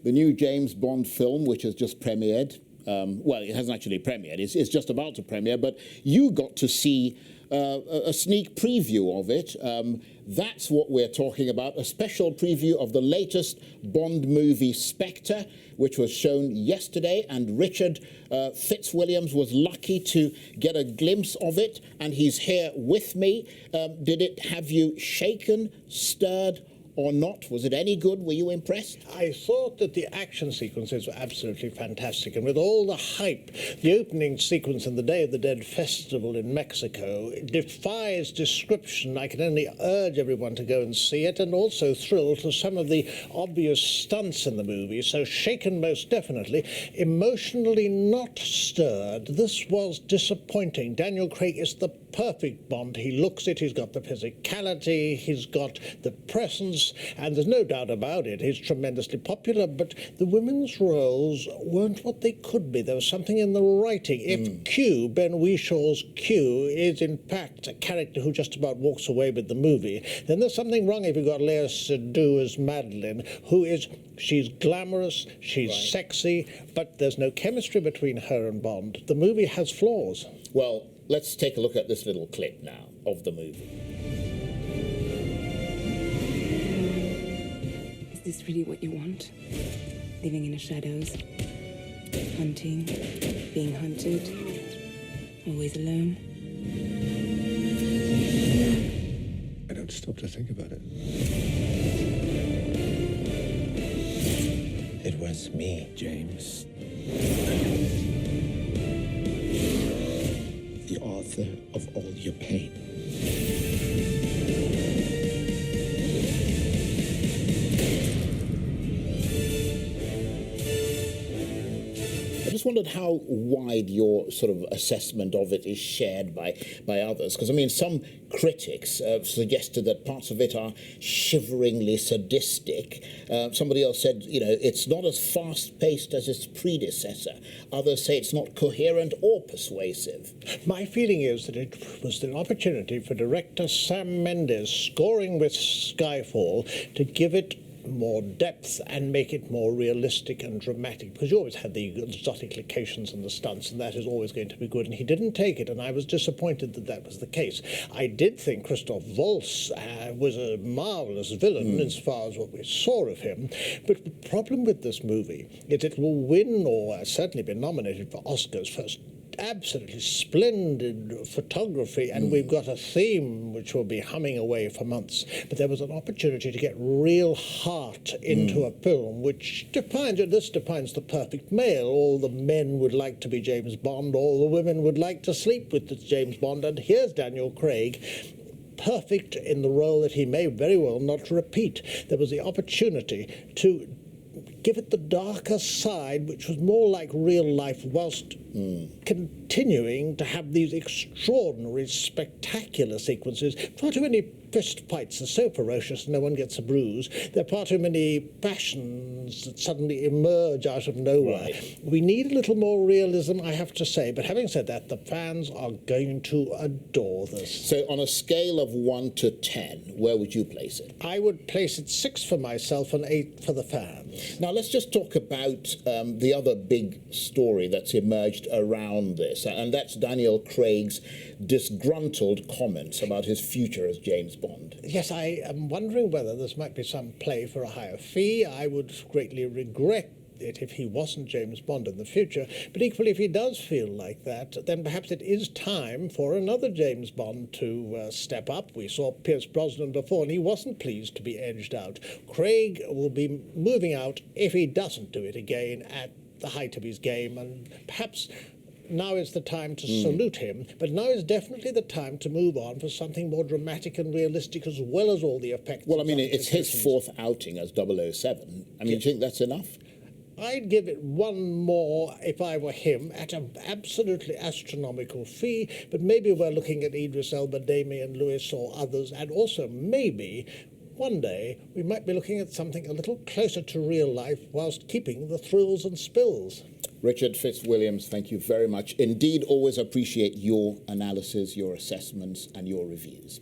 the new James Bond film, which has just premiered. Well, it hasn't actually premiered. It's just about to premiere, but you got to see a sneak preview of it. That's what we're talking about, a special preview of the latest Bond movie, Spectre, which was shown yesterday, and Richard Fitzwilliams was lucky to get a glimpse of it, and he's here with me. Did it have you shaken, stirred, or not? Was it any good? Were you impressed? I thought that the action sequences were absolutely fantastic, and with all the hype, the opening sequence in the Day of the Dead festival in Mexico defies description. I can only urge everyone to go and see it, and also thrilled to some of the obvious stunts in the movie. So shaken most definitely, emotionally not stirred. This was disappointing. Daniel Craig is the perfect Bond. He looks it, he's got the physicality, he's got the presence, and there's no doubt about it, he's tremendously popular, but the women's roles weren't what they could be. There was something in the writing. If Q, Ben Whishaw's Q, is in fact a character who just about walks away with the movie, then there's something wrong if you've got Lea Seydoux as Madeline, she's glamorous, she's sexy, but there's no chemistry between her and Bond. The movie has flaws. Well, let's take a look at this little clip now of the movie. Is this really what you want? Living in the shadows, hunting, being hunted, always alone? I don't stop to think about it. It was me, James. The author of all your pain. I just wondered how wide your sort of assessment of it is shared by others, because I mean some critics suggested that parts of it are shiveringly sadistic. Somebody else said, you know, it's not as fast-paced as its predecessor. Others say it's not coherent or persuasive. My feeling is that it was an opportunity for director Sam Mendes, scoring with Skyfall, to give it more depth and make it more realistic and dramatic, because you always had the exotic locations and the stunts, and that is always going to be good, and he didn't take it, and I was disappointed that that was the case. I did think Christoph Waltz was a marvellous villain as far as what we saw of him, but the problem with this movie is it will win, or certainly be nominated for Oscars for absolutely splendid photography, and we've got a theme which will be humming away for months. But there was an opportunity to get real heart into a film, which defines the perfect male. All the men would like to be James Bond, all the women would like to sleep with the James Bond, and here's Daniel Craig, perfect in the role that he may very well not repeat. There was the opportunity to give it the darker side, which was more like real life, whilst continuing to have these extraordinary, spectacular sequences. Far too many fist fights are so ferocious no one gets a bruise. There are far too many passions that suddenly emerge out of nowhere. Right. We need a little more realism, I have to say, but having said that, the fans are going to adore this. So on a scale of 1 to 10, where would you place it? I would place it 6 for myself and 8 for the fans. Now let's just talk about the other big story that's emerged around this, and that's Daniel Craig's disgruntled comments about his future as James Bond. Yes, I am wondering whether this might be some play for a higher fee. I would greatly regret it if he wasn't James Bond in the future, but equally if he does feel like that, then perhaps it is time for another James Bond to step up. We saw Pierce Brosnan before, and he wasn't pleased to be edged out. Craig will be moving out if he doesn't do it again at the height of his game, and perhaps now is the time to salute him, but now is definitely the time to move on for something more dramatic and realistic, as well as all the effects. Well, I mean, it's his 4th outing as 007. I mean, do you think that's enough? I'd give it one more if I were him, at an absolutely astronomical fee, but maybe we're looking at Idris Elba, Damian Lewis or others, and also maybe one day we might be looking at something a little closer to real life whilst keeping the thrills and spills. Richard Fitzwilliams, thank you very much. Indeed, always appreciate your analysis, your assessments and your reviews.